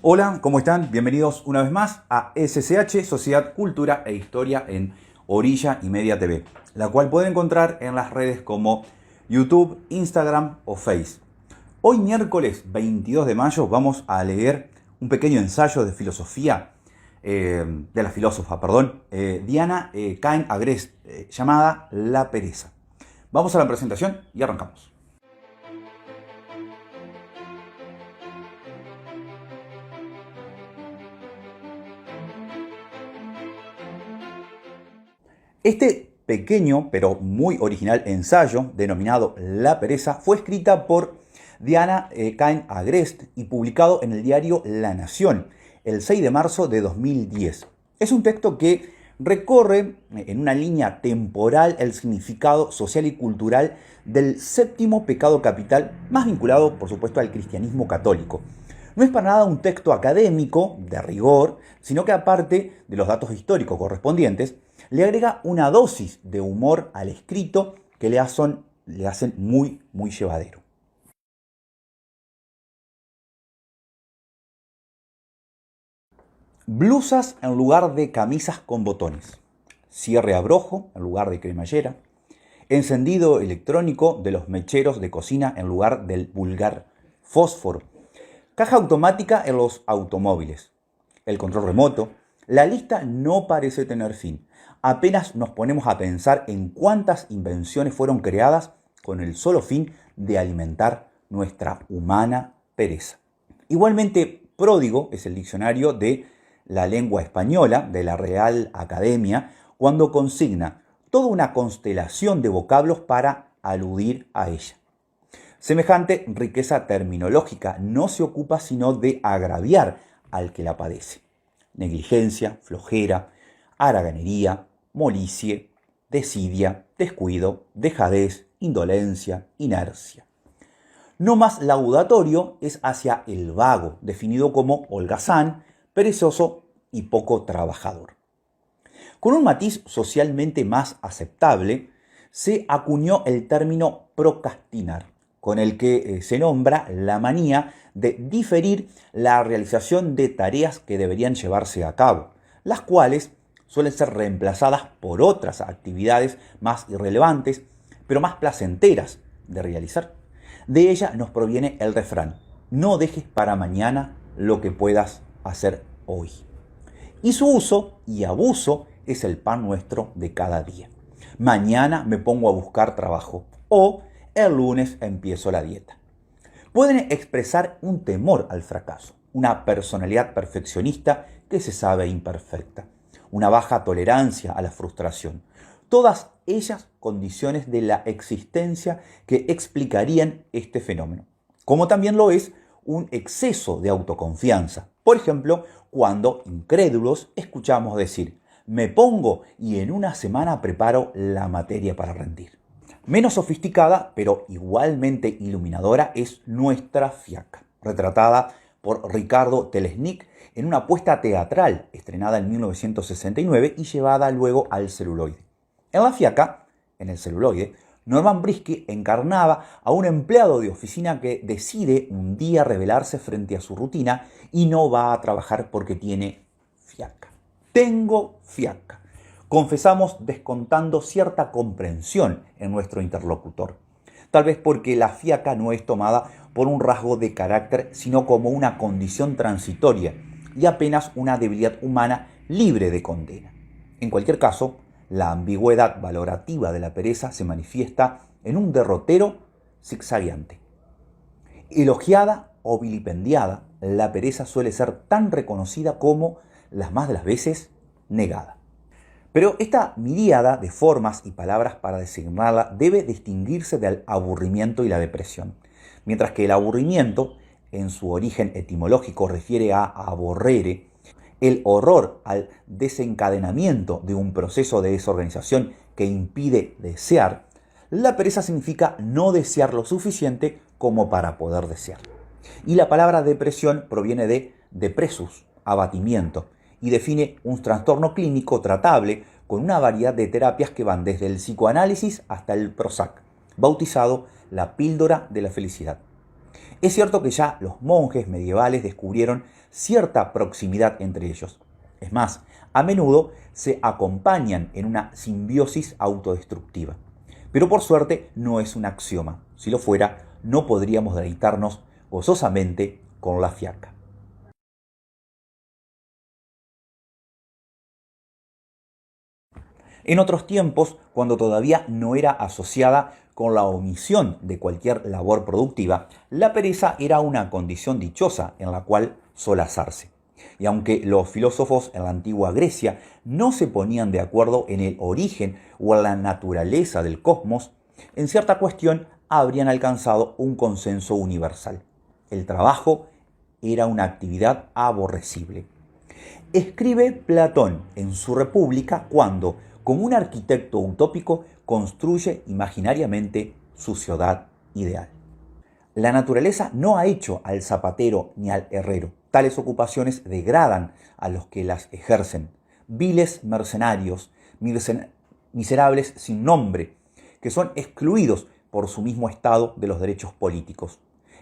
Hola, ¿cómo están? Bienvenidos una vez más a SCH, Sociedad, Cultura e Historia en Orilla y Media TV, la cual pueden encontrar en las redes como YouTube, Instagram o Face. Hoy miércoles 22 de mayo vamos a leer un pequeño ensayo de filosofía, de la filósofa, Diana Cain Agrest, llamada La pereza. Vamos a la presentación y arrancamos. Este pequeño pero muy original ensayo, denominado La pereza, fue escrita por Diana Cain Agrest y publicado en el diario La Nación el 6 de marzo de 2010. Es un texto que recorre en una línea temporal el significado social y cultural del séptimo pecado capital, más vinculado, por supuesto, al cristianismo católico. No es para nada un texto académico, de rigor, sino que aparte de los datos históricos correspondientes, le agrega una dosis de humor al escrito que le hacen muy llevadero. Blusas en lugar de camisas con botones. Cierre a brojo en lugar de cremallera. Encendido electrónico de los mecheros de cocina en lugar del vulgar fósforo. Caja automática en los automóviles. El control remoto. La lista no parece tener fin. Apenas nos ponemos a pensar en cuántas invenciones fueron creadas con el solo fin de alimentar nuestra humana pereza. Igualmente pródigo es el diccionario de la lengua española de la Real Academia cuando consigna toda una constelación de vocablos para aludir a ella. Semejante riqueza terminológica no se ocupa sino de agraviar al que la padece. Negligencia, flojera, haraganería, molicie, desidia, descuido, dejadez, indolencia, inercia. No más laudatorio es hacia el vago, definido como holgazán, perezoso y poco trabajador. Con un matiz socialmente más aceptable, se acuñó el término procrastinar, con el que se nombra la manía de diferir la realización de tareas que deberían llevarse a cabo, las cuales suelen ser reemplazadas por otras actividades más irrelevantes, pero más placenteras de realizar. De ella nos proviene el refrán: no dejes para mañana lo que puedas hacer hoy. Y su uso y abuso es el pan nuestro de cada día. Mañana me pongo a buscar trabajo o el lunes empiezo la dieta. Pueden expresar un temor al fracaso, una personalidad perfeccionista que se sabe imperfecta, una baja tolerancia a la frustración. Todas ellas condiciones de la existencia que explicarían este fenómeno. Como también lo es un exceso de autoconfianza. Por ejemplo, cuando incrédulos escuchamos decir: me pongo y en una semana preparo la materia para rendir. Menos sofisticada, pero igualmente iluminadora, es nuestra fiaca, retratada por Ricardo Telesnik en una puesta teatral estrenada en 1969 y llevada luego al celuloide. En la fiaca, en el celuloide, Norman Brisky encarnaba a un empleado de oficina que decide un día rebelarse frente a su rutina y no va a trabajar porque tiene fiaca. Tengo fiaca. Confesamos descontando cierta comprensión en nuestro interlocutor. Tal vez porque la fiaca no es tomada por un rasgo de carácter, sino como una condición transitoria y apenas una debilidad humana libre de condena. En cualquier caso, la ambigüedad valorativa de la pereza se manifiesta en un derrotero zigzagueante. Elogiada o vilipendiada, la pereza suele ser tan reconocida como, las más de las veces, negada. Pero esta miríada de formas y palabras para designarla debe distinguirse del aburrimiento y la depresión. Mientras que el aburrimiento, en su origen etimológico, refiere a aborrere, el horror al desencadenamiento de un proceso de desorganización que impide desear, la pereza significa no desear lo suficiente como para poder desear. Y la palabra depresión proviene de depressus, abatimiento, y define un trastorno clínico tratable con una variedad de terapias que van desde el psicoanálisis hasta el Prozac, bautizado la píldora de la felicidad. Es cierto que ya los monjes medievales descubrieron cierta proximidad entre ellos. Es más, a menudo se acompañan en una simbiosis autodestructiva. Pero por suerte no es un axioma. Si lo fuera, no podríamos deleitarnos gozosamente con la fiaca. En otros tiempos, cuando todavía no era asociada con la omisión de cualquier labor productiva, la pereza era una condición dichosa en la cual solazarse. Y aunque los filósofos en la antigua Grecia no se ponían de acuerdo en el origen o en la naturaleza del cosmos, en cierta cuestión habrían alcanzado un consenso universal. El trabajo era una actividad aborrecible. Escribe Platón en su República cuando, como un arquitecto utópico, construye imaginariamente su ciudad ideal. La naturaleza no ha hecho al zapatero ni al herrero. Tales ocupaciones degradan a los que las ejercen. Viles mercenarios, miserables sin nombre, que son excluidos por su mismo estado de los derechos políticos.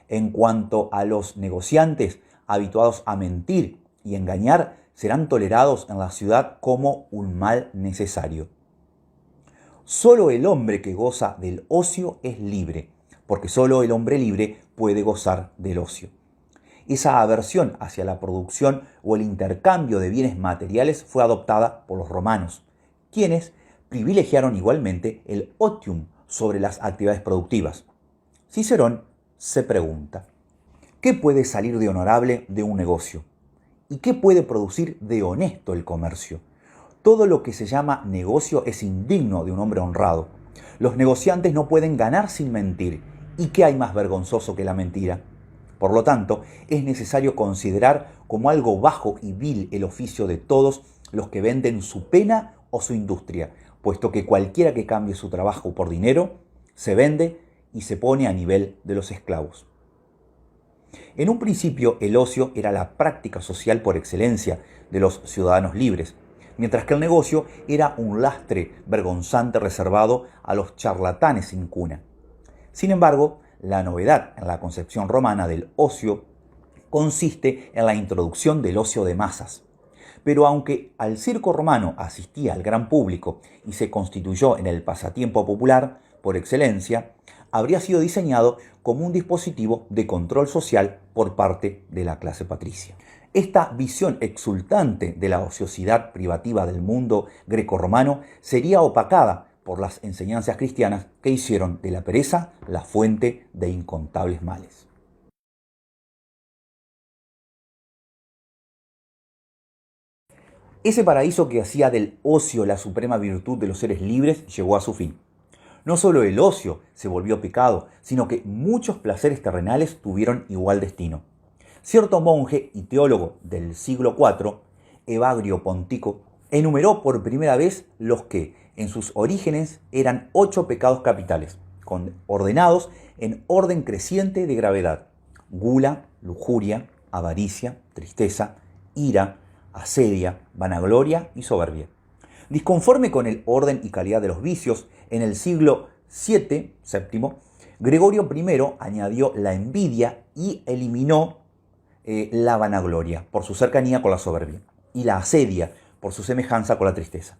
En cuanto a los negociantes habituados a mentir y engañar, serán tolerados en la ciudad como un mal necesario. Solo el hombre que goza del ocio es libre, porque solo el hombre libre puede gozar del ocio. Esa aversión hacia la producción o el intercambio de bienes materiales fue adoptada por los romanos, quienes privilegiaron igualmente el otium sobre las actividades productivas. Cicerón se pregunta, ¿qué puede salir de honorable de un negocio? ¿Y qué puede producir de honesto el comercio? Todo lo que se llama negocio es indigno de un hombre honrado. Los negociantes no pueden ganar sin mentir. ¿Y qué hay más vergonzoso que la mentira? Por lo tanto, es necesario considerar como algo bajo y vil el oficio de todos los que venden su pena o su industria, puesto que cualquiera que cambie su trabajo por dinero, se vende y se pone a nivel de los esclavos. En un principio, el ocio era la práctica social por excelencia de los ciudadanos libres, mientras que el negocio era un lastre vergonzante reservado a los charlatanes sin cuna. Sin embargo, la novedad en la concepción romana del ocio consiste en la introducción del ocio de masas. Pero aunque al circo romano asistía el gran público y se constituyó en el pasatiempo popular por excelencia, habría sido diseñado como un dispositivo de control social por parte de la clase patricia. Esta visión exultante de la ociosidad privativa del mundo grecorromano sería opacada por las enseñanzas cristianas que hicieron de la pereza la fuente de incontables males. Ese paraíso que hacía del ocio la suprema virtud de los seres libres llegó a su fin. No solo el ocio se volvió pecado, sino que muchos placeres terrenales tuvieron igual destino. Cierto monje y teólogo del siglo IV, Evagrio Pontico, enumeró por primera vez los que, en sus orígenes, eran 8 pecados capitales, ordenados en orden creciente de gravedad: gula, lujuria, avaricia, tristeza, ira, asedia, vanagloria y soberbia. Disconforme con el orden y calidad de los vicios, en el siglo VII, Gregorio I añadió la envidia y eliminó la vanagloria por su cercanía con la soberbia y la asedia por su semejanza con la tristeza.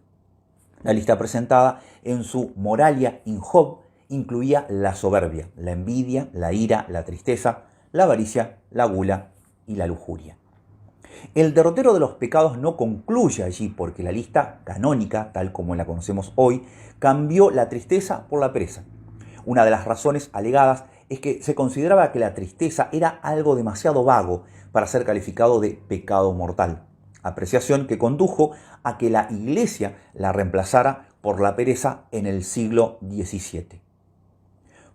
La lista presentada en su Moralia in Job incluía la soberbia, la envidia, la ira, la tristeza, la avaricia, la gula y la lujuria. El derrotero de los pecados no concluye allí, porque la lista canónica, tal como la conocemos hoy, cambió la tristeza por la pereza. Una de las razones alegadas es que se consideraba que la tristeza era algo demasiado vago para ser calificado de pecado mortal, apreciación que condujo a que la Iglesia la reemplazara por la pereza en el siglo XVII.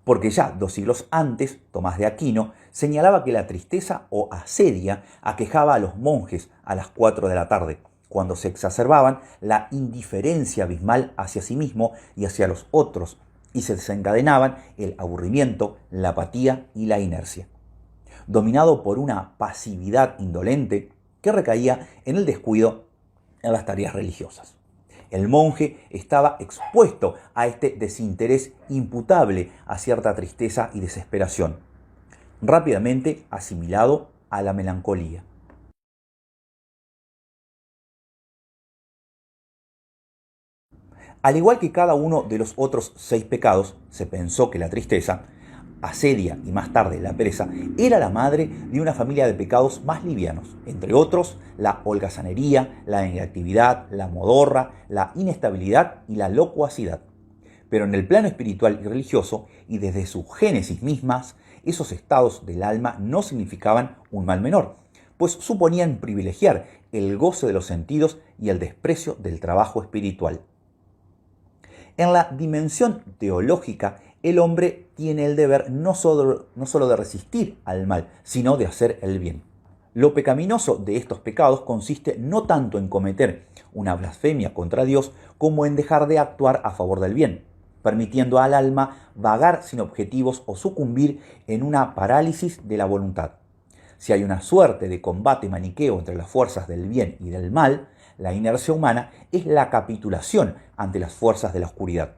Porque ya 2 siglos antes, Tomás de Aquino señalaba que la tristeza o asedia aquejaba a los monjes a las 4 de la tarde, cuando se exacerbaban la indiferencia abismal hacia sí mismo y hacia los otros, y se desencadenaban el aburrimiento, la apatía y la inercia, dominado por una pasividad indolente que recaía en el descuido en las tareas religiosas. El monje estaba expuesto a este desinterés imputable a cierta tristeza y desesperación. rápidamente asimilado a la melancolía. Al igual que cada uno de los otros 6 pecados, se pensó que la tristeza, asedia y más tarde la pereza, era la madre de una familia de pecados más livianos, entre otros la holgazanería, la inactividad, la modorra, la inestabilidad y la locuacidad. Pero en el plano espiritual y religioso, y desde su génesis mismas, esos estados del alma no significaban un mal menor, pues suponían privilegiar el goce de los sentidos y el desprecio del trabajo espiritual. En la dimensión teológica, el hombre tiene el deber no solo de resistir al mal, sino de hacer el bien. Lo pecaminoso de estos pecados consiste no tanto en cometer una blasfemia contra Dios como en dejar de actuar a favor del bien, permitiendo al alma vagar sin objetivos o sucumbir en una parálisis de la voluntad. Si hay una suerte de combate maniqueo entre las fuerzas del bien y del mal, la inercia humana es la capitulación ante las fuerzas de la oscuridad,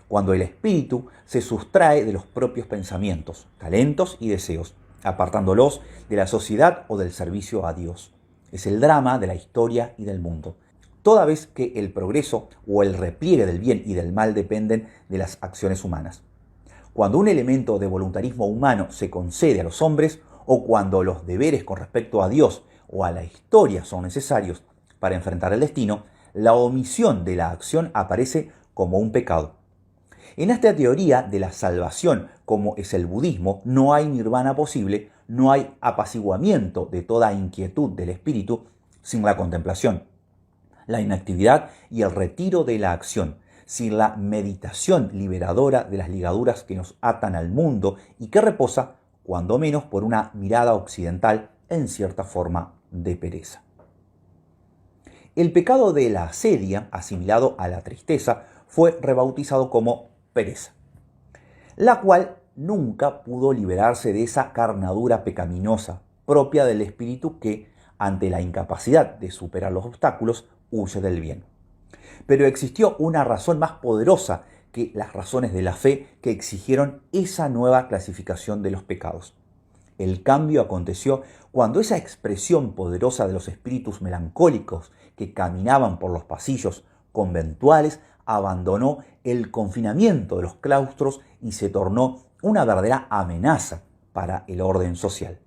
cuando el espíritu se sustrae de los propios pensamientos, talentos y deseos, apartándolos de la sociedad o del servicio a Dios. Es el drama de la historia y del mundo. Toda vez que el progreso o el repliegue del bien y del mal dependen de las acciones humanas. Cuando un elemento de voluntarismo humano se concede a los hombres, o cuando los deberes con respecto a Dios o a la historia son necesarios para enfrentar el destino, la omisión de la acción aparece como un pecado. En esta teoría de la salvación, como es el budismo, no hay nirvana posible, no hay apaciguamiento de toda inquietud del espíritu sin la contemplación, la inactividad y el retiro de la acción, sin la meditación liberadora de las ligaduras que nos atan al mundo y que reposa, cuando menos por una mirada occidental, en cierta forma de pereza. El pecado de la asedia, asimilado a la tristeza, fue rebautizado como pereza, la cual nunca pudo liberarse de esa carnadura pecaminosa propia del espíritu que, ante la incapacidad de superar los obstáculos, huye del bien. Pero existió una razón más poderosa que las razones de la fe que exigieron esa nueva clasificación de los pecados. El cambio aconteció cuando esa expresión poderosa de los espíritus melancólicos que caminaban por los pasillos conventuales abandonó el confinamiento de los claustros y se tornó una verdadera amenaza para el orden social.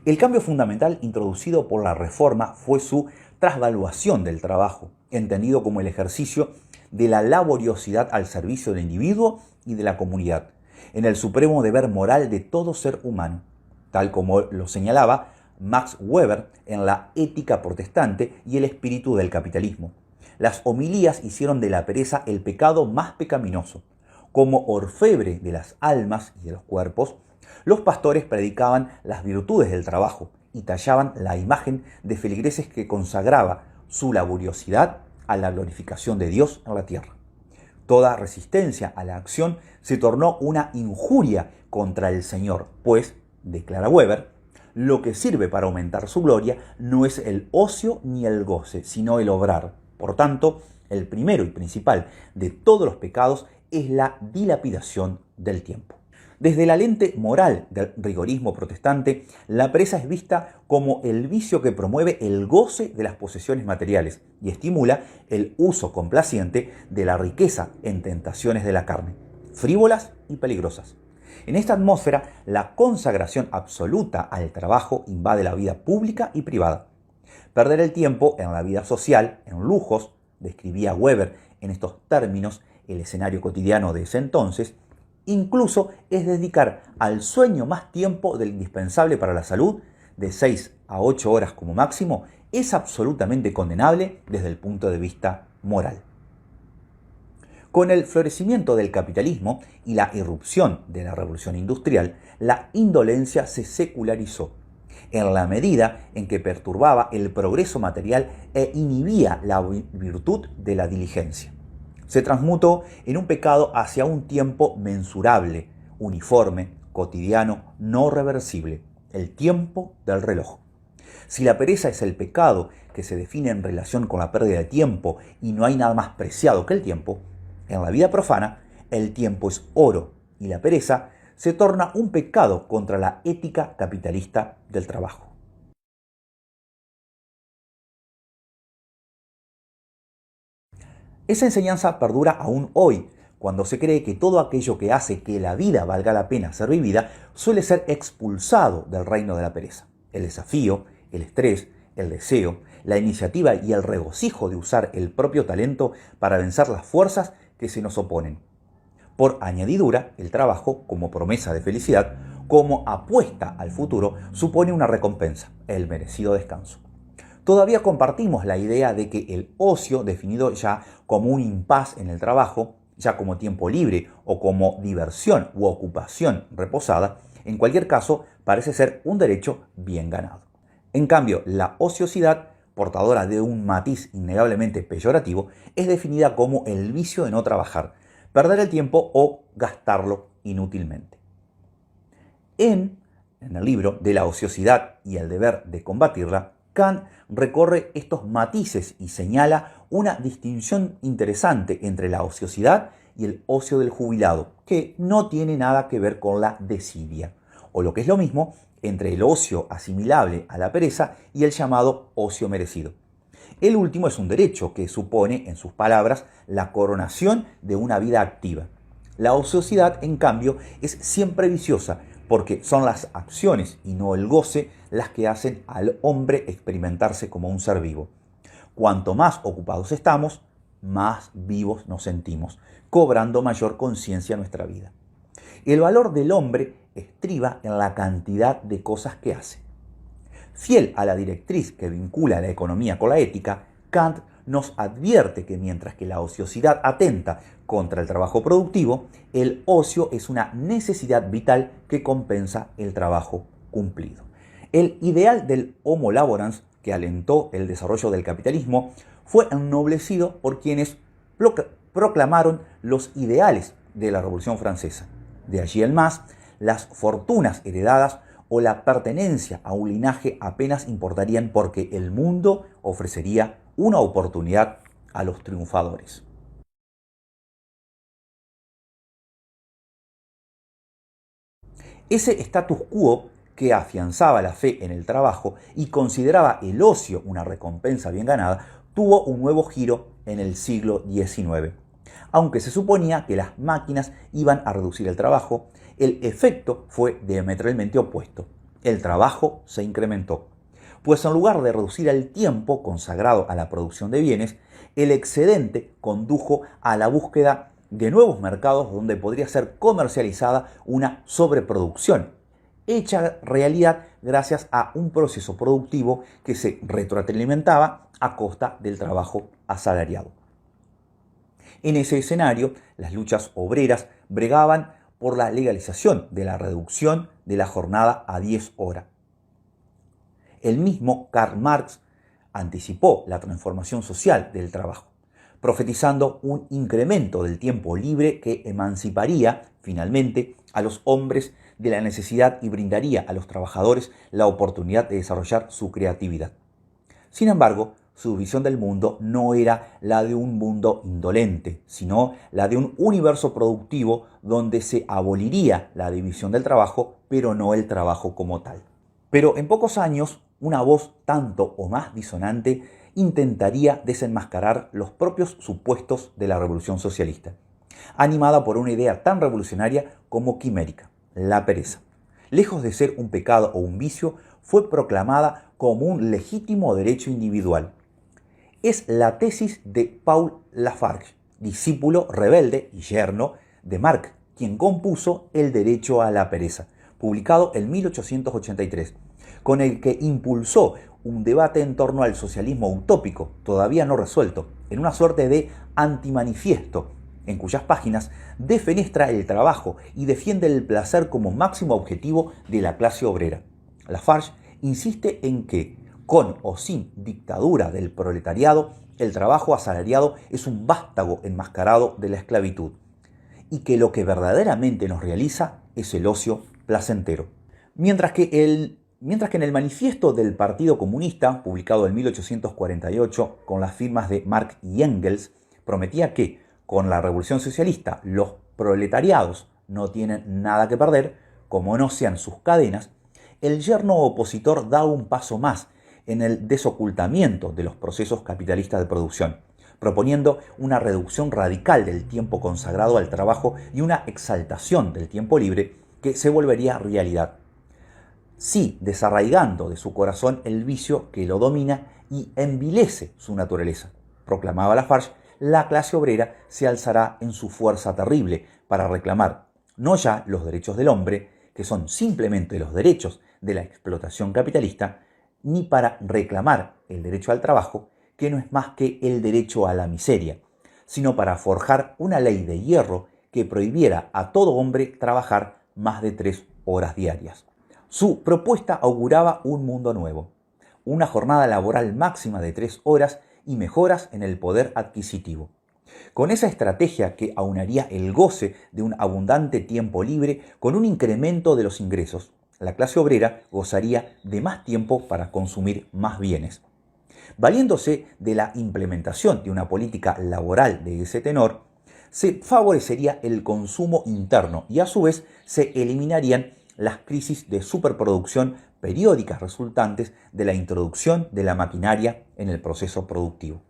El cambio fundamental introducido por la Reforma fue su trasvaluación del trabajo, entendido como el ejercicio de la laboriosidad al servicio del individuo y de la comunidad, en el supremo deber moral de todo ser humano, tal como lo señalaba Max Weber en La ética protestante y el espíritu del capitalismo. Las homilías hicieron de la pereza el pecado más pecaminoso. Como orfebre de las almas y de los cuerpos, los pastores predicaban las virtudes del trabajo y tallaban la imagen de feligreses que consagraba su laboriosidad a la glorificación de Dios en la tierra. Toda resistencia a la acción se tornó una injuria contra el Señor, pues, declara Weber, lo que sirve para aumentar su gloria no es el ocio ni el goce, sino el obrar. Por tanto, el primero y principal de todos los pecados es la dilapidación del tiempo. Desde la lente moral del rigorismo protestante, la pereza es vista como el vicio que promueve el goce de las posesiones materiales y estimula el uso complaciente de la riqueza en tentaciones de la carne, frívolas y peligrosas. En esta atmósfera, la consagración absoluta al trabajo invade la vida pública y privada. Perder el tiempo en la vida social, en lujos, describía Weber en estos términos el escenario cotidiano de ese entonces, incluso es dedicar al sueño más tiempo del indispensable para la salud, de 6 a 8 horas como máximo, es absolutamente condenable desde el punto de vista moral. Con el florecimiento del capitalismo y la irrupción de la revolución industrial, la indolencia se secularizó, en la medida en que perturbaba el progreso material e inhibía la virtud de la diligencia. Se transmutó en un pecado hacia un tiempo mensurable, uniforme, cotidiano, no reversible, el tiempo del reloj. Si la pereza es el pecado que se define en relación con la pérdida de tiempo y no hay nada más preciado que el tiempo, En la vida profana, el tiempo es oro y la pereza se torna un pecado contra la ética capitalista del trabajo. Esa enseñanza perdura aún hoy, cuando se cree que todo aquello que hace que la vida valga la pena ser vivida suele ser expulsado del reino de la pereza. El desafío, el estrés, el deseo, la iniciativa y el regocijo de usar el propio talento para vencer las fuerzas que se nos oponen. Por añadidura, el trabajo, como promesa de felicidad, como apuesta al futuro, supone una recompensa, el merecido descanso. Todavía compartimos la idea de que el ocio, definido ya como un impas en el trabajo, ya como tiempo libre o como diversión u ocupación reposada, en cualquier caso parece ser un derecho bien ganado. En cambio, la ociosidad, portadora de un matiz innegablemente peyorativo, es definida como el vicio de no trabajar, perder el tiempo o gastarlo inútilmente. En el libro de la ociosidad y el deber de combatirla, Kant recorre estos matices y señala una distinción interesante entre la ociosidad y el ocio del jubilado, que no tiene nada que ver con la desidia, o lo que es lo mismo, entre el ocio asimilable a la pereza y el llamado ocio merecido. El último es un derecho que supone, en sus palabras, la coronación de una vida activa. La ociosidad, en cambio, es siempre viciosa, porque son las acciones y no el goce las que hacen al hombre experimentarse como un ser vivo. Cuanto más ocupados estamos, más vivos nos sentimos, cobrando mayor conciencia en nuestra vida. El valor del hombre estriba en la cantidad de cosas que hace. Fiel a la directriz que vincula la economía con la ética, Kant nos advierte que mientras que la ociosidad atenta contra el trabajo productivo, el ocio es una necesidad vital que compensa el trabajo cumplido. El ideal del homo laborans, que alentó el desarrollo del capitalismo, fue ennoblecido por quienes proclamaron los ideales de la Revolución Francesa. De allí en más, las fortunas heredadas o la pertenencia a un linaje apenas importarían porque el mundo ofrecería una oportunidad a los triunfadores. Ese status quo que afianzaba la fe en el trabajo y consideraba el ocio una recompensa bien ganada, tuvo un nuevo giro en el siglo XIX. Aunque se suponía que las máquinas iban a reducir el trabajo, el efecto fue diametralmente opuesto. El trabajo se incrementó, pues en lugar de reducir el tiempo consagrado a la producción de bienes, el excedente condujo a la búsqueda de nuevos mercados donde podría ser comercializada una sobreproducción, hecha realidad gracias a un proceso productivo que se retroalimentaba a costa del trabajo asalariado. En ese escenario, las luchas obreras bregaban por la legalización de la reducción de la jornada a 10 horas. El mismo Karl Marx anticipó la transformación social del trabajo, profetizando un incremento del tiempo libre que emanciparía finalmente a los hombres de la necesidad y brindaría a los trabajadores la oportunidad de desarrollar su creatividad. Sin embargo, su visión del mundo no era la de un mundo indolente, sino la de un universo productivo donde se aboliría la división del trabajo, pero no el trabajo como tal. Pero en pocos años, una voz tanto o más disonante intentaría desenmascarar los propios supuestos de la revolución socialista, animada por una idea tan revolucionaria como quimérica, la pereza. Lejos de ser un pecado o un vicio, fue proclamada como un legítimo derecho individual. Es la tesis de Paul Lafargue, discípulo rebelde y yerno de Marx, quien compuso El derecho a la pereza, publicado en 1883, con el que impulsó un debate en torno al socialismo utópico, todavía no resuelto, en una suerte de antimanifiesto, en cuyas páginas defenestra el trabajo y defiende el placer como máximo objetivo de la clase obrera. Lafargue insiste en que, con o sin dictadura del proletariado, el trabajo asalariado es un vástago enmascarado de la esclavitud, y que lo que verdaderamente nos realiza es el ocio placentero. Mientras que en el manifiesto del Partido Comunista, publicado en 1848 con las firmas de Marx y Engels, prometía que, Con la revolución socialista, los proletariados no tienen nada que perder, como no sean sus cadenas, el yerno opositor da un paso más en el desocultamiento de los procesos capitalistas de producción, proponiendo una reducción radical del tiempo consagrado al trabajo y una exaltación del tiempo libre que se volvería realidad. Sí, desarraigando de su corazón el vicio que lo domina y envilece su naturaleza, proclamaba Lafarge. La clase obrera se alzará en su fuerza terrible para reclamar no ya los derechos del hombre, que son simplemente los derechos de la explotación capitalista, ni para reclamar el derecho al trabajo, que no es más que el derecho a la miseria, sino para forjar una ley de hierro que prohibiera a todo hombre trabajar más de 3 horas diarias. Su propuesta auguraba un mundo nuevo, una jornada laboral máxima de 3 horas y mejoras en el poder adquisitivo. Con esa estrategia que aunaría el goce de un abundante tiempo libre con un incremento de los ingresos, la clase obrera gozaría de más tiempo para consumir más bienes. Valiéndose de la implementación de una política laboral de ese tenor, se favorecería el consumo interno y a su vez se eliminarían las crisis de superproducción periódicas resultantes de la introducción de la maquinaria en el proceso productivo.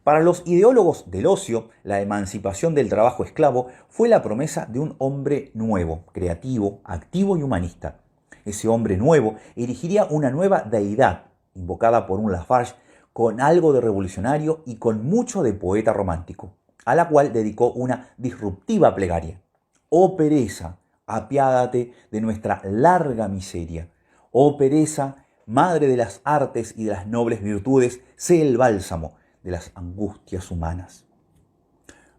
Para los ideólogos del ocio, la emancipación del trabajo esclavo fue la promesa de un hombre nuevo, creativo, activo y humanista. Ese hombre nuevo erigiría una nueva deidad, invocada por un Lafarge, con algo de revolucionario y con mucho de poeta romántico, a la cual dedicó una disruptiva plegaria. Oh pereza, apiádate de nuestra larga miseria. Oh pereza, madre de las artes y de las nobles virtudes, sé el bálsamo de las angustias humanas.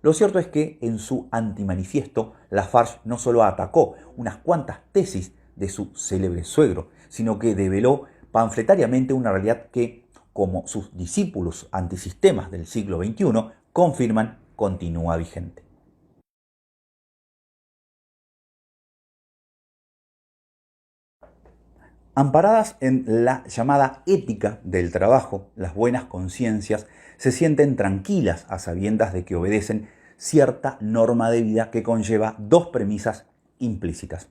Lo cierto es que en su antimanifiesto, Lafarge no solo atacó unas cuantas tesis de su célebre suegro, sino que develó panfletariamente una realidad que, como sus discípulos antisistemas del siglo XXI confirman, continúa vigente. Amparadas en la llamada ética del trabajo, las buenas conciencias se sienten tranquilas a sabiendas de que obedecen cierta norma de vida que conlleva dos premisas implícitas.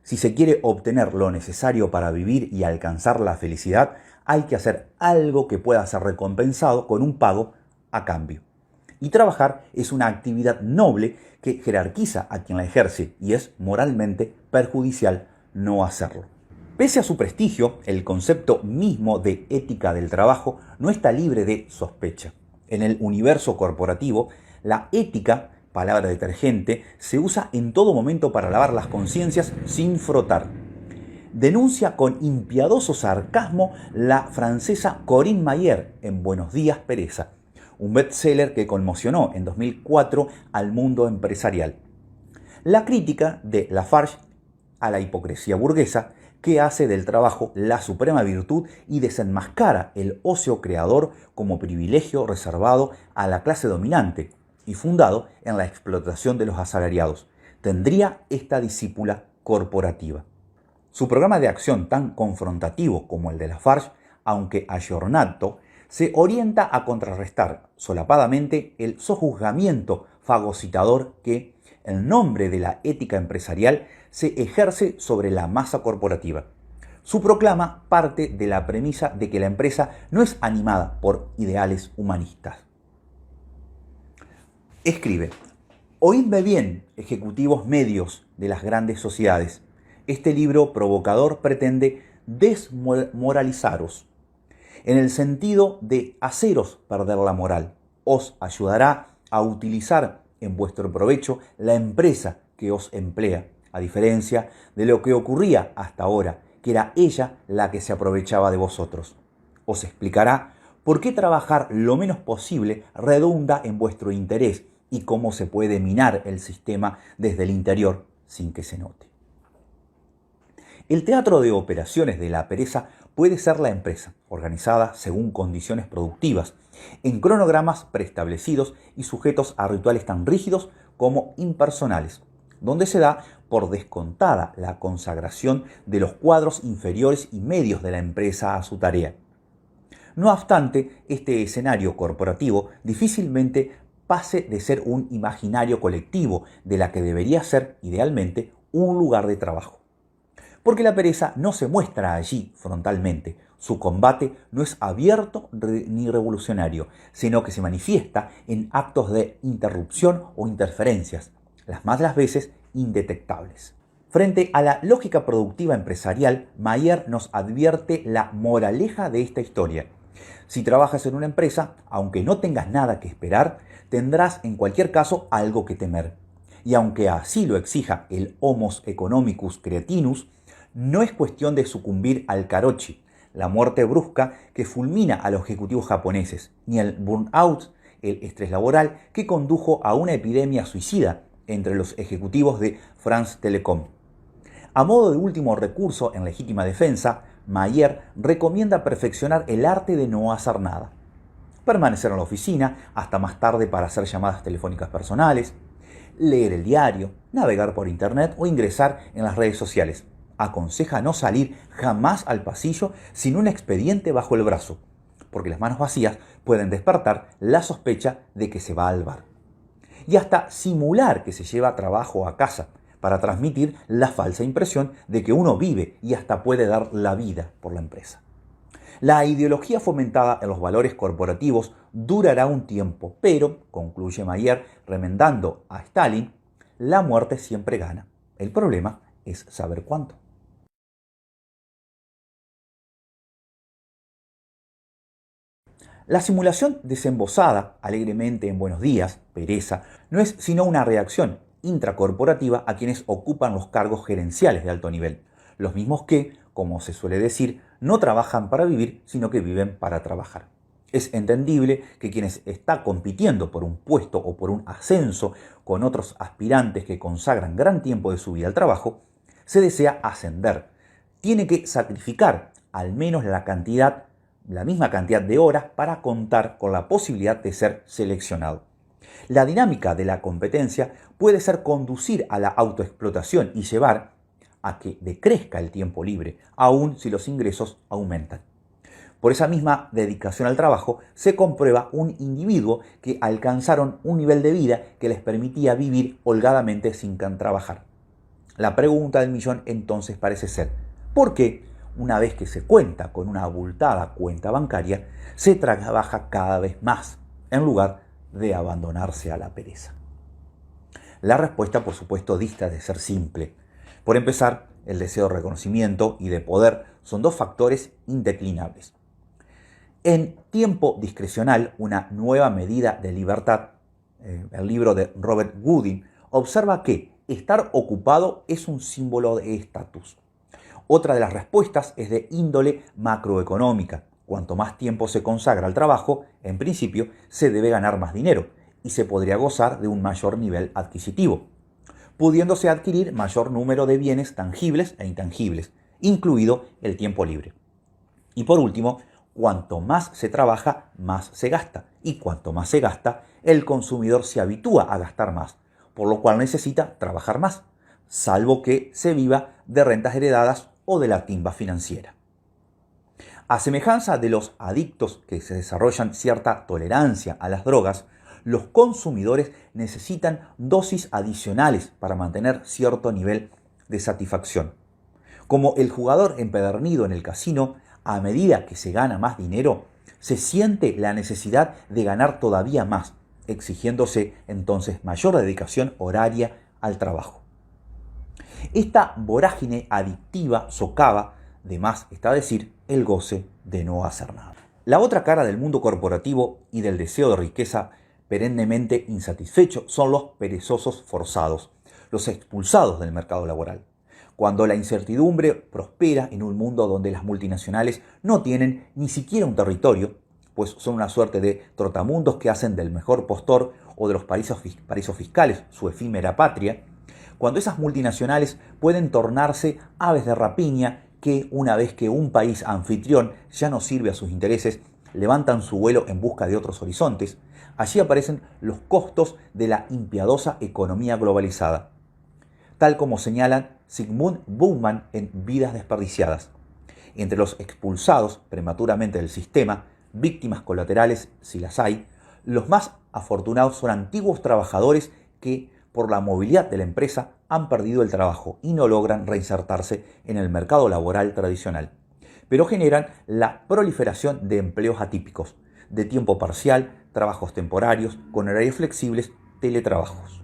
Si se quiere obtener lo necesario para vivir y alcanzar la felicidad, hay que hacer algo que pueda ser recompensado con un pago a cambio. Y trabajar es una actividad noble que jerarquiza a quien la ejerce y es moralmente perjudicial no hacerlo. Pese a su prestigio, el concepto mismo de ética del trabajo no está libre de sospecha. En el universo corporativo, la ética, palabra detergente, se usa en todo momento para lavar las conciencias sin frotar. Denuncia con impiadoso sarcasmo la francesa Corinne Mayer en Buenos días, Pereza, un bestseller que conmocionó en 2004 al mundo empresarial. La crítica de Lafarge a la hipocresía burguesa que hace del trabajo la suprema virtud y desenmascara el ocio creador como privilegio reservado a la clase dominante y fundado en la explotación de los asalariados, tendría esta discípula corporativa. Su programa de acción tan confrontativo como el de Lafarge, aunque ayornado, se orienta a contrarrestar solapadamente el sojuzgamiento fagocitador que, en nombre de la ética empresarial, se ejerce sobre la masa corporativa. Su proclama parte de la premisa de que la empresa no es animada por ideales humanistas. Escribe: oídme bien, ejecutivos medios de las grandes sociedades. Este libro provocador pretende desmoralizaros, en el sentido de haceros perder la moral. Os ayudará a utilizar en vuestro provecho la empresa que os emplea, a diferencia de lo que ocurría hasta ahora, que era ella la que se aprovechaba de vosotros. Os explicará por qué trabajar lo menos posible redunda en vuestro interés y cómo se puede minar el sistema desde el interior sin que se note. El teatro de operaciones de la pereza puede ser la empresa, organizada según condiciones productivas, en cronogramas preestablecidos y sujetos a rituales tan rígidos como impersonales, donde se da por descontada la consagración de los cuadros inferiores y medios de la empresa a su tarea. No obstante, este escenario corporativo difícilmente pase de ser un imaginario colectivo de la que debería ser, idealmente, un lugar de trabajo. Porque la pereza no se muestra allí frontalmente. Su combate no es abierto ni revolucionario, sino que se manifiesta en actos de interrupción o interferencias, las más de las veces indetectables. Frente a la lógica productiva empresarial, Mayer nos advierte la moraleja de esta historia. Si trabajas en una empresa, aunque no tengas nada que esperar, tendrás en cualquier caso algo que temer. Y aunque así lo exija el Homos economicus cretinus, no es cuestión de sucumbir al karochi, la muerte brusca que fulmina a los ejecutivos japoneses, ni el burnout, el estrés laboral que condujo a una epidemia suicida entre los ejecutivos de France Telecom. A modo de último recurso en legítima defensa, Mayer recomienda perfeccionar el arte de no hacer nada. Permanecer en la oficina hasta más tarde para hacer llamadas telefónicas personales, leer el diario, navegar por internet o ingresar en las redes sociales. Aconseja no salir jamás al pasillo sin un expediente bajo el brazo, porque las manos vacías pueden despertar la sospecha de que se va al bar. Y hasta simular que se lleva trabajo a casa, para transmitir la falsa impresión de que uno vive y hasta puede dar la vida por la empresa. La ideología fomentada en los valores corporativos durará un tiempo, pero, concluye Mayer remendando a Stalin, la muerte siempre gana. El problema es saber cuánto. La simulación desembosada alegremente en buenos días, pereza, no es sino una reacción intracorporativa a quienes ocupan los cargos gerenciales de alto nivel, los mismos que, como se suele decir, no trabajan para vivir, sino que viven para trabajar. Es entendible que quienes están compitiendo por un puesto o por un ascenso con otros aspirantes que consagran gran tiempo de su vida al trabajo, se desea ascender. Tiene que sacrificar al menos la misma cantidad de horas para contar con la posibilidad de ser seleccionado. La dinámica de la competencia puede ser conducir a la autoexplotación y llevar a que decrezca el tiempo libre, aun si los ingresos aumentan. Por esa misma dedicación al trabajo se comprueba un individuo que alcanzaron un nivel de vida que les permitía vivir holgadamente sin trabajar. La pregunta del millón entonces parece ser, ¿por qué, una vez que se cuenta con una abultada cuenta bancaria, se trabaja cada vez más, en lugar de abandonarse a la pereza? La respuesta, por supuesto, dista de ser simple. Por empezar, el deseo de reconocimiento y de poder son dos factores indeclinables. En Tiempo discrecional, una nueva medida de libertad, el libro de Robert Gooding, observa que estar ocupado es un símbolo de estatus. Otra de las respuestas es de índole macroeconómica. Cuanto más tiempo se consagra al trabajo, en principio, se debe ganar más dinero y se podría gozar de un mayor nivel adquisitivo, pudiéndose adquirir mayor número de bienes tangibles e intangibles, incluido el tiempo libre. Y por último, cuanto más se trabaja, más se gasta. Y cuanto más se gasta, el consumidor se habitúa a gastar más, por lo cual necesita trabajar más, salvo que se viva de rentas heredadas o de la timba financiera. A semejanza de los adictos que se desarrollan cierta tolerancia a las drogas, los consumidores necesitan dosis adicionales para mantener cierto nivel de satisfacción. Como el jugador empedernido en el casino, a medida que se gana más dinero, se siente la necesidad de ganar todavía más, exigiéndose entonces mayor dedicación horaria al trabajo. Esta vorágine adictiva socava, de más está decir, el goce de no hacer nada. La otra cara del mundo corporativo y del deseo de riqueza perennemente insatisfecho son los perezosos forzados, los expulsados del mercado laboral. Cuando la incertidumbre prospera en un mundo donde las multinacionales no tienen ni siquiera un territorio, pues son una suerte de trotamundos que hacen del mejor postor o de los paraísos fiscales su efímera patria, cuando esas multinacionales pueden tornarse aves de rapiña que, una vez que un país anfitrión ya no sirve a sus intereses, levantan su vuelo en busca de otros horizontes, allí aparecen los costos de la impiadosa economía globalizada, tal como señalan Zygmunt Bauman en Vidas desperdiciadas. Entre los expulsados prematuramente del sistema, víctimas colaterales si las hay, los más afortunados son antiguos trabajadores que, por la movilidad de la empresa, han perdido el trabajo y no logran reinsertarse en el mercado laboral tradicional, pero generan la proliferación de empleos atípicos, de tiempo parcial, trabajos temporarios, con horarios flexibles, teletrabajos.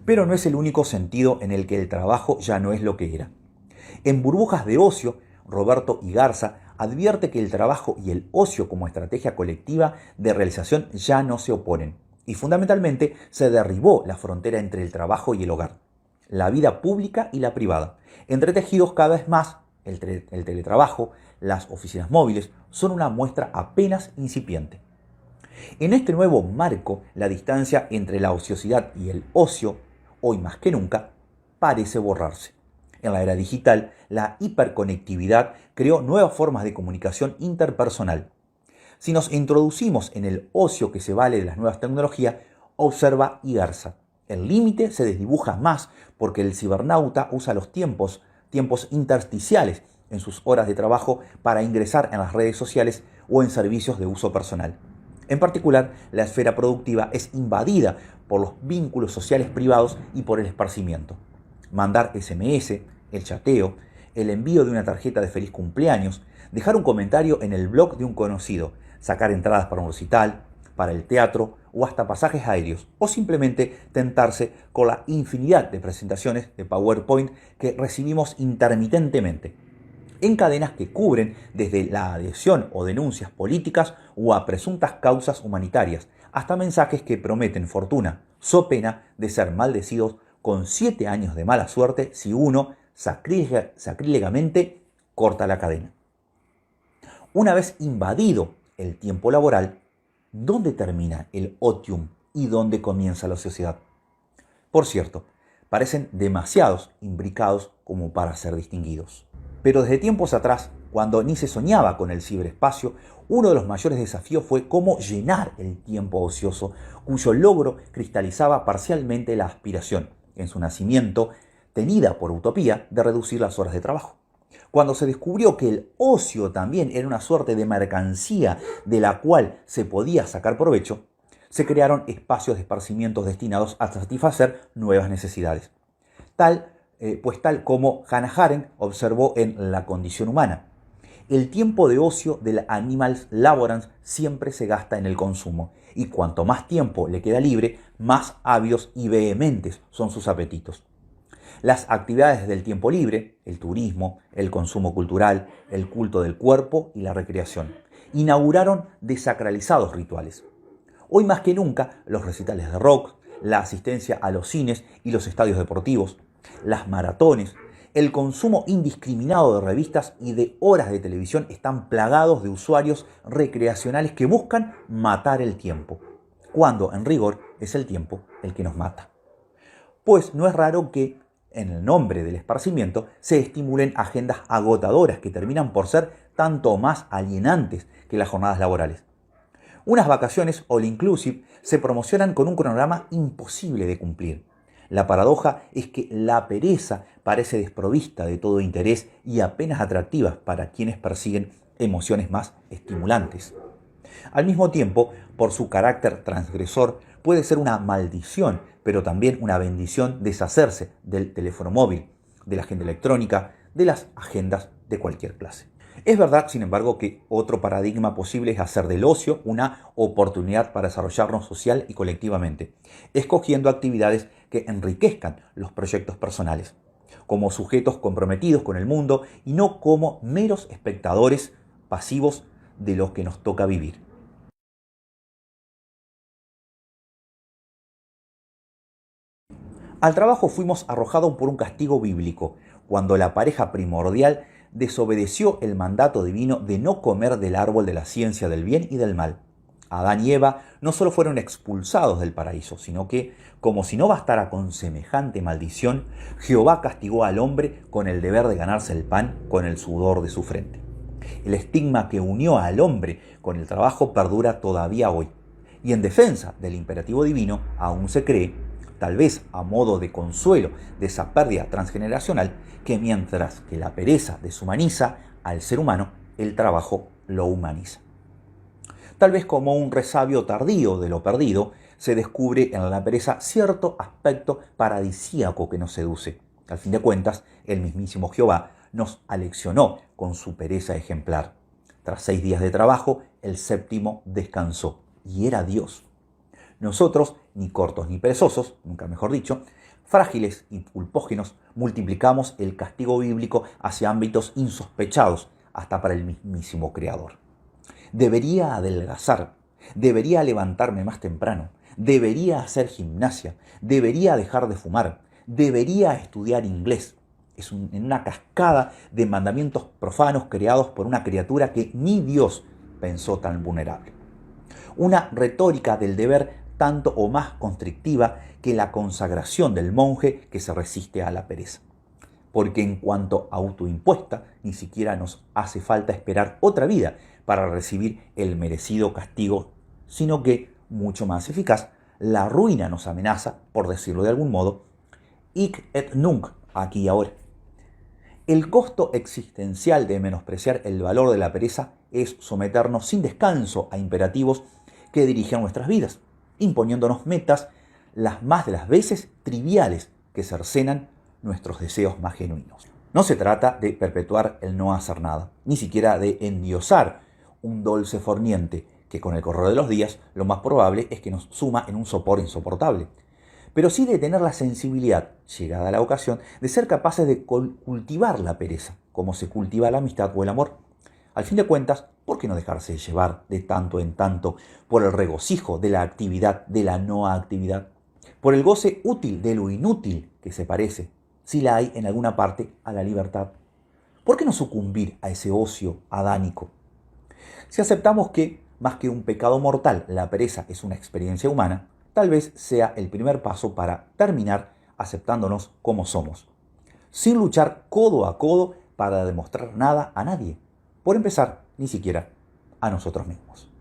Pero no es el único sentido en el que el trabajo ya no es lo que era. En Burbujas de Ocio, Roberto Igarza advierte que el trabajo y el ocio como estrategia colectiva de realización ya no se oponen, y fundamentalmente se derribó la frontera entre el trabajo y el hogar, la vida pública y la privada, entretejidos cada vez más. El teletrabajo, las oficinas móviles son una muestra apenas incipiente. En este nuevo marco, la distancia entre la ociosidad y el ocio, hoy más que nunca, parece borrarse. En la era digital, la hiperconectividad creó nuevas formas de comunicación interpersonal. Si nos introducimos en el ocio que se vale de las nuevas tecnologías, observa Igarza, el límite se desdibuja más porque el cibernauta usa los tiempos intersticiales en sus horas de trabajo para ingresar en las redes sociales o en servicios de uso personal. En particular, la esfera productiva es invadida por los vínculos sociales privados y por el esparcimiento. Mandar SMS, el chateo, el envío de una tarjeta de feliz cumpleaños, dejar un comentario en el blog de un conocido, sacar entradas para un recital, para el teatro o hasta pasajes aéreos, o simplemente tentarse con la infinidad de presentaciones de PowerPoint que recibimos intermitentemente, en cadenas que cubren desde la adhesión o denuncias políticas o a presuntas causas humanitarias, hasta mensajes que prometen fortuna, so pena de ser maldecidos con 7 años de mala suerte si uno sacrílegamente corta la cadena. Una vez invadido el tiempo laboral, ¿dónde termina el otium y dónde comienza la sociedad? Por cierto, parecen demasiados imbricados como para ser distinguidos. Pero desde tiempos atrás, cuando ni se soñaba con el ciberespacio, uno de los mayores desafíos fue cómo llenar el tiempo ocioso, cuyo logro cristalizaba parcialmente la aspiración, en su nacimiento, tenida por utopía, de reducir las horas de trabajo. Cuando se descubrió que el ocio también era una suerte de mercancía de la cual se podía sacar provecho, se crearon espacios de esparcimiento destinados a satisfacer nuevas necesidades. Tal como Hannah Arendt observó en La condición humana. El tiempo de ocio del animals laborans siempre se gasta en el consumo, y cuanto más tiempo le queda libre, más ávidos y vehementes son sus apetitos. Las actividades del tiempo libre, el turismo, el consumo cultural, el culto del cuerpo y la recreación, inauguraron desacralizados rituales. Hoy más que nunca, los recitales de rock, la asistencia a los cines y los estadios deportivos, las maratones, el consumo indiscriminado de revistas y de horas de televisión están plagados de usuarios recreacionales que buscan matar el tiempo, cuando en rigor es el tiempo el que nos mata. Pues no es raro que, en el nombre del esparcimiento, se estimulen agendas agotadoras que terminan por ser tanto más alienantes que las jornadas laborales. Unas vacaciones all inclusive se promocionan con un cronograma imposible de cumplir. La paradoja es que la pereza parece desprovista de todo interés y apenas atractiva para quienes persiguen emociones más estimulantes. Al mismo tiempo, por su carácter transgresor, puede ser una maldición, pero también una bendición deshacerse del teléfono móvil, de la agenda electrónica, de las agendas de cualquier clase. Es verdad, sin embargo, que otro paradigma posible es hacer del ocio una oportunidad para desarrollarnos social y colectivamente, escogiendo actividades que enriquezcan los proyectos personales, como sujetos comprometidos con el mundo y no como meros espectadores pasivos de lo que nos toca vivir. Al trabajo fuimos arrojados por un castigo bíblico, cuando la pareja primordial desobedeció el mandato divino de no comer del árbol de la ciencia del bien y del mal. Adán y Eva no solo fueron expulsados del paraíso, sino que, como si no bastara con semejante maldición, Jehová castigó al hombre con el deber de ganarse el pan con el sudor de su frente. El estigma que unió al hombre con el trabajo perdura todavía hoy, y en defensa del imperativo divino aún se cree, tal vez a modo de consuelo de esa pérdida transgeneracional, que mientras que la pereza deshumaniza al ser humano, el trabajo lo humaniza. Tal vez como un resabio tardío de lo perdido, se descubre en la pereza cierto aspecto paradisíaco que nos seduce. Al fin de cuentas, el mismísimo Jehová nos aleccionó con su pereza ejemplar. Tras 6 días de trabajo, el séptimo descansó, y era Dios. Nosotros, ni cortos ni perezosos, nunca mejor dicho, frágiles y pulpógenos, multiplicamos el castigo bíblico hacia ámbitos insospechados, hasta para el mismísimo Creador. Debería adelgazar, debería levantarme más temprano, debería hacer gimnasia, debería dejar de fumar, debería estudiar inglés. Es en una cascada de mandamientos profanos creados por una criatura que ni Dios pensó tan vulnerable. Una retórica del deber tanto o más constrictiva que la consagración del monje que se resiste a la pereza. Porque en cuanto autoimpuesta, ni siquiera nos hace falta esperar otra vida para recibir el merecido castigo, sino que, mucho más eficaz, la ruina nos amenaza, por decirlo de algún modo, hic et nunc, aquí y ahora. El costo existencial de menospreciar el valor de la pereza es someternos sin descanso a imperativos que dirigen nuestras vidas, imponiéndonos metas las más de las veces triviales que cercenan nuestros deseos más genuinos. No se trata de perpetuar el no hacer nada, ni siquiera de endiosar un dulce forniente que con el correr de los días lo más probable es que nos suma en un sopor insoportable, pero sí de tener la sensibilidad, llegada la ocasión, de ser capaces de cultivar la pereza, como se cultiva la amistad o el amor. Al fin de cuentas, ¿por qué no dejarse llevar de tanto en tanto por el regocijo de la actividad de la no actividad? Por el goce útil de lo inútil que se parece, si la hay en alguna parte, a la libertad. ¿Por qué no sucumbir a ese ocio adánico? Si aceptamos que, más que un pecado mortal, la pereza es una experiencia humana, tal vez sea el primer paso para terminar aceptándonos como somos, sin luchar codo a codo para demostrar nada a nadie. Por empezar, ni siquiera a nosotros mismos.